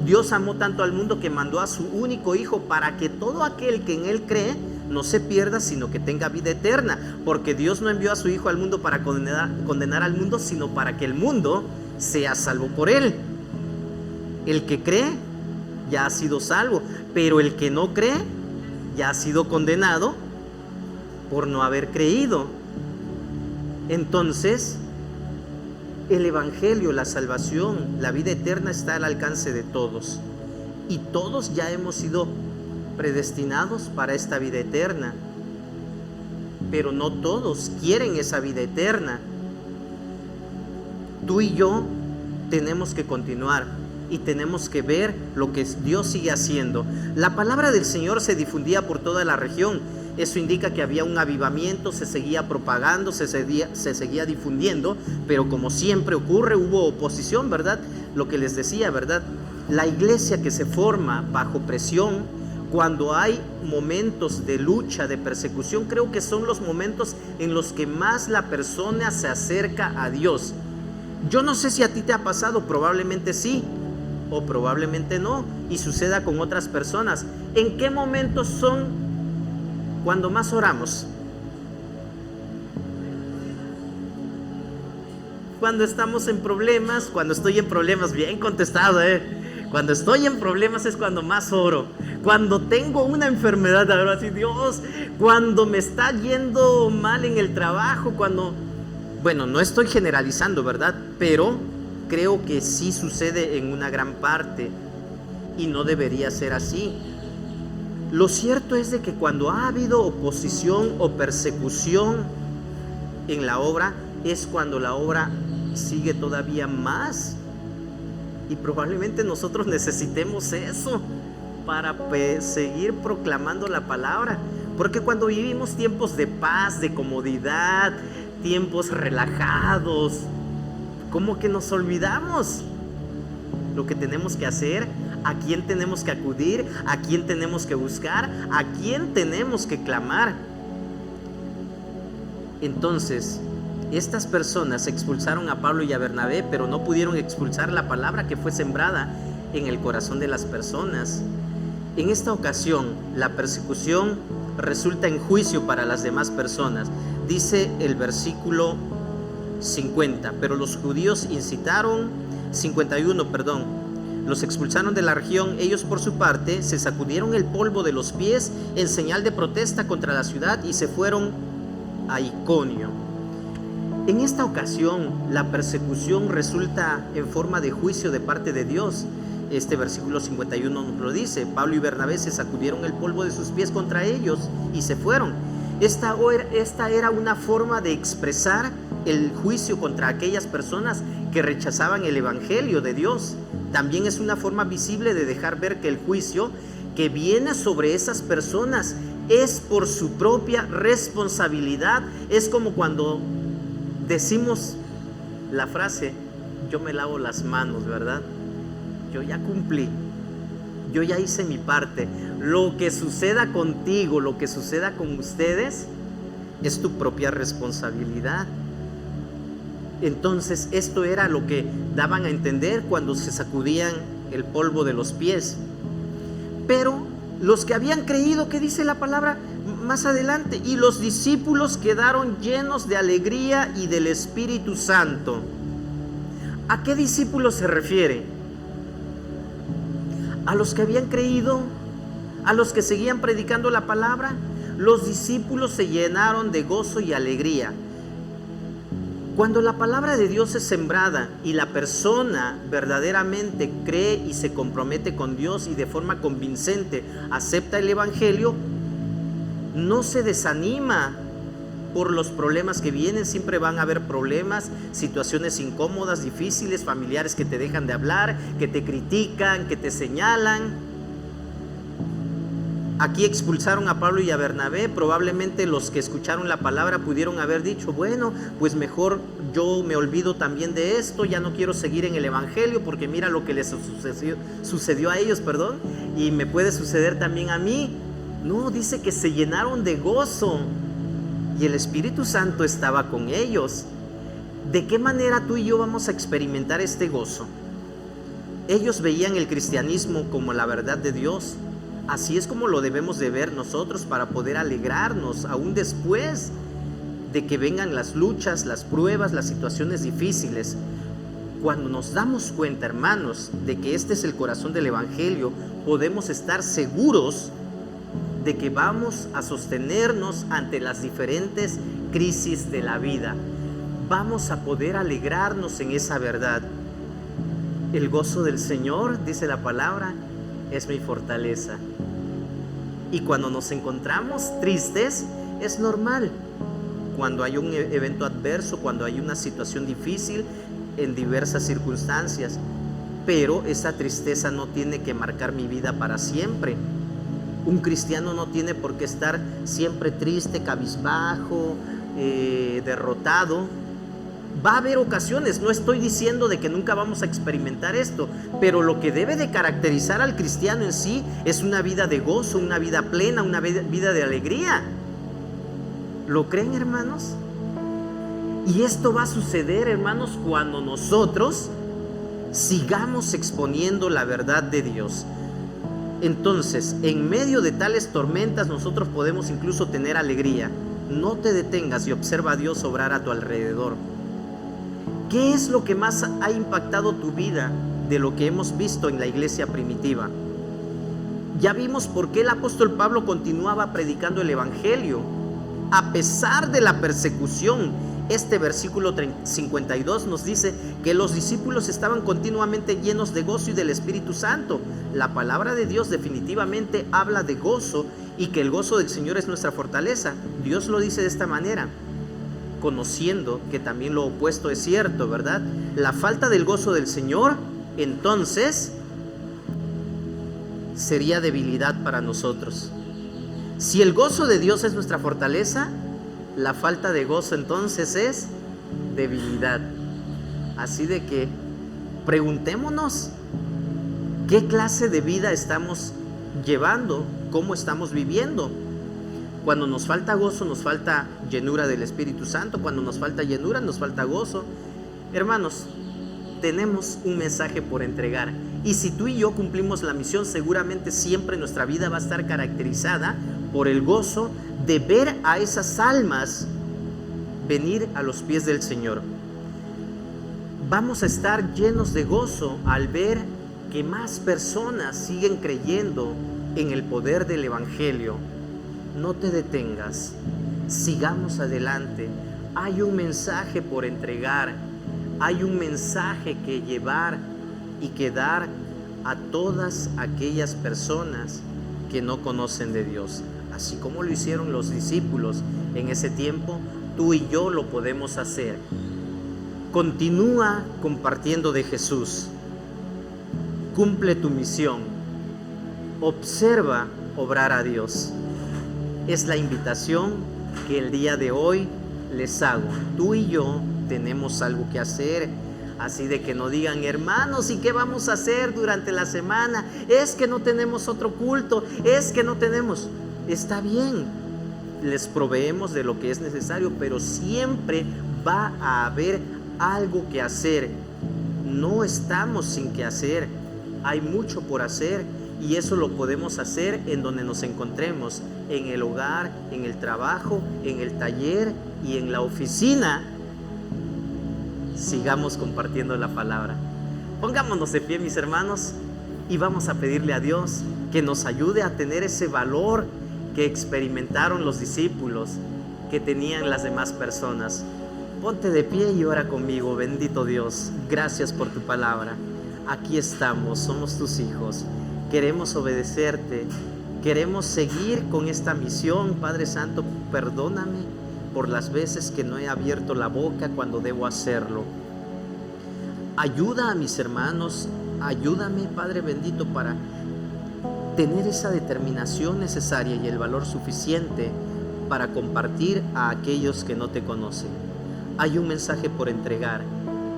S2: Dios amó tanto al mundo que mandó a su único Hijo para que todo aquel que en Él cree no se pierda, sino que tenga vida eterna. Porque Dios no envió a su Hijo al mundo para condenar al mundo, sino para que el mundo sea salvo por Él. El que cree ya ha sido salvo, pero el que no cree ya ha sido condenado por no haber creído. Entonces, el evangelio, la salvación, la vida eterna está al alcance de todos, y todos ya hemos sido predestinados para esta vida eterna, pero no todos quieren esa vida eterna. Tú y yo tenemos que continuar y tenemos que ver lo que Dios sigue haciendo. La palabra del Señor se difundía por toda la región. Eso indica que había un avivamiento, se seguía propagando, se seguía difundiendo, pero como siempre ocurre, hubo oposición, ¿verdad? Lo que les decía, ¿verdad? La iglesia que se forma bajo presión, cuando hay momentos de lucha, de persecución, creo que son los momentos en los que más la persona se acerca a Dios. Yo no sé si a ti te ha pasado, probablemente sí, o probablemente no, y suceda con otras personas. ¿En qué momentos son cuando más oramos? Cuando estamos en problemas, cuando estoy en problemas, bien contestado, Cuando estoy en problemas es cuando más oro. Cuando tengo una enfermedad, ahora sí, Dios, cuando me está yendo mal en el trabajo, bueno, no estoy generalizando, ¿verdad? Pero creo que sí sucede en una gran parte y no debería ser así. Lo cierto es de que cuando ha habido oposición o persecución en la obra, es cuando la obra sigue todavía más. Y probablemente nosotros necesitemos eso para seguir proclamando la palabra. Porque cuando vivimos tiempos de paz, de comodidad, tiempos relajados, como que nos olvidamos lo que tenemos que hacer, a quién tenemos que acudir, a quién tenemos que buscar, a quién tenemos que clamar. Entonces, estas personas expulsaron a Pablo y a Bernabé, pero no pudieron expulsar la palabra que fue sembrada en el corazón de las personas. En esta ocasión, la persecución resulta en juicio para las demás personas. Dice el versículo 50, pero los judíos incitaron, 51, perdón, los expulsaron de la región. Ellos por su parte se sacudieron el polvo de los pies en señal de protesta contra la ciudad y se fueron a Iconio. En esta ocasión, la persecución resulta en forma de juicio de parte de Dios. Este versículo 51 nos lo dice. Pablo y Bernabé se sacudieron el polvo de sus pies contra ellos y se fueron. Esta era una forma de expresar el juicio contra aquellas personas que rechazaban el evangelio de Dios. También es una forma visible de dejar ver que el juicio que viene sobre esas personas es por su propia responsabilidad. Es como cuando decimos la frase: yo me lavo las manos, ¿verdad? Yo ya cumplí, yo ya hice mi parte. Lo que suceda contigo, lo que suceda con ustedes, es tu propia responsabilidad. Entonces, esto era lo que daban a entender cuando se sacudían el polvo de los pies. Pero los que habían creído, ¿qué dice la palabra más adelante? Y los discípulos quedaron llenos de alegría y del Espíritu Santo. ¿A qué discípulos se refiere? ¿A los que habían creído? ¿A los que seguían predicando la palabra? Los discípulos se llenaron de gozo y alegría. Cuando la palabra de Dios es sembrada y la persona verdaderamente cree y se compromete con Dios y de forma convincente acepta el evangelio, no se desanima por los problemas que vienen. Siempre van a haber problemas, situaciones incómodas, difíciles, familiares que te dejan de hablar, que te critican, que te señalan. Aquí expulsaron a Pablo y a Bernabé. Probablemente los que escucharon la palabra pudieron haber dicho: bueno, pues mejor yo me olvido también de esto, ya no quiero seguir en el evangelio porque mira lo que les sucedió a ellos, y me puede suceder también a mí. No, dice que se llenaron de gozo y el Espíritu Santo estaba con ellos. ¿De qué manera tú y yo vamos a experimentar este gozo? Ellos veían el cristianismo como la verdad de Dios. Así es como lo debemos de ver nosotros para poder alegrarnos aún después de que vengan las luchas, las pruebas, las situaciones difíciles. Cuando nos damos cuenta, hermanos, de que este es el corazón del evangelio, podemos estar seguros de que vamos a sostenernos ante las diferentes crisis de la vida. Vamos a poder alegrarnos en esa verdad. El gozo del Señor, dice la palabra, es mi fortaleza. Y cuando nos encontramos tristes, es normal. Cuando hay un evento adverso, cuando hay una situación difícil en diversas circunstancias. Pero esa tristeza no tiene que marcar mi vida para siempre. Un cristiano no tiene por qué estar siempre triste, cabizbajo, derrotado. Va a haber ocasiones, no estoy diciendo de que nunca vamos a experimentar esto, pero lo que debe de caracterizar al cristiano en sí es una vida de gozo, una vida plena, una vida de alegría. ¿Lo creen, hermanos? Y esto va a suceder, hermanos, cuando nosotros sigamos exponiendo la verdad de Dios. Entonces, en medio de tales tormentas nosotros podemos incluso tener alegría. No te detengas y observa a Dios obrar a tu alrededor. ¿Qué es lo que más ha impactado tu vida de lo que hemos visto en la iglesia primitiva? Ya vimos por qué el apóstol Pablo continuaba predicando el evangelio a pesar de la persecución. Este versículo 52 nos dice que los discípulos estaban continuamente llenos de gozo y del Espíritu Santo. La palabra de Dios definitivamente habla de gozo y que el gozo del Señor es nuestra fortaleza. Dios lo dice de esta manera, conociendo que también lo opuesto es cierto, ¿verdad? La falta del gozo del Señor, entonces, sería debilidad para nosotros. Si el gozo de Dios es nuestra fortaleza, la falta de gozo entonces es debilidad. Así de que preguntémonos, ¿qué clase de vida estamos llevando? ¿Cómo estamos viviendo? Cuando nos falta gozo, nos falta llenura del Espíritu Santo. Cuando nos falta llenura, nos falta gozo. Hermanos, tenemos un mensaje por entregar. Y si tú y yo cumplimos la misión, seguramente siempre nuestra vida va a estar caracterizada por el gozo de ver a esas almas venir a los pies del Señor. Vamos a estar llenos de gozo al ver que más personas siguen creyendo en el poder del Evangelio. No te detengas, sigamos adelante, Hay un mensaje por entregar, hay un mensaje que llevar y que dar a todas aquellas personas que no conocen de Dios. Así como lo hicieron los discípulos en ese tiempo, tú y yo lo podemos hacer. Continúa compartiendo de Jesús. Cumple tu misión. Observa obrar a Dios. Es la invitación que el día de hoy les hago. Tú y yo tenemos algo que hacer. Así de que no digan, hermanos, ¿y qué vamos a hacer durante la semana? Es que no tenemos otro culto, es que no tenemos. Está bien, les proveemos de lo que es necesario, pero siempre va a haber algo que hacer. No estamos sin que hacer, hay mucho por hacer, y eso lo podemos hacer en donde nos encontremos, en el hogar, en el trabajo, en el taller y en la oficina. Sigamos compartiendo la palabra. Pongámonos de pie, mis hermanos, y vamos a pedirle a Dios que nos ayude a tener ese valor que experimentaron los discípulos, que tenían las demás personas. Ponte de pie y ora conmigo. Bendito Dios, gracias por tu palabra. Aquí estamos, somos tus hijos. Queremos obedecerte, queremos seguir con esta misión. Padre Santo, perdóname por las veces que no he abierto la boca cuando debo hacerlo. Ayuda a mis hermanos, ayúdame, Padre bendito, para tener esa determinación necesaria y el valor suficiente para compartir a aquellos que no te conocen. Hay un mensaje por entregar.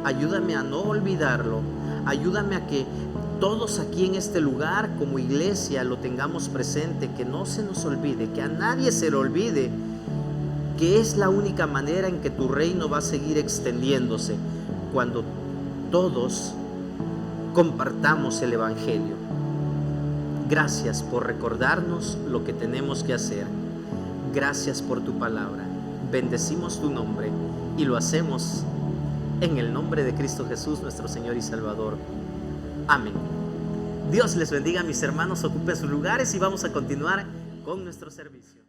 S2: Ayúdame a no olvidarlo. Ayúdame a que todos aquí en este lugar como iglesia lo tengamos presente, que no se nos olvide, que a nadie se le olvide, que es la única manera en que tu reino va a seguir extendiéndose, cuando todos compartamos el Evangelio. Gracias por recordarnos lo que tenemos que hacer. Gracias por tu palabra. Bendecimos tu nombre y lo hacemos en el nombre de Cristo Jesús, nuestro Señor y Salvador. Amén. Dios les bendiga, mis hermanos. Ocupen sus lugares y vamos a continuar con nuestro servicio.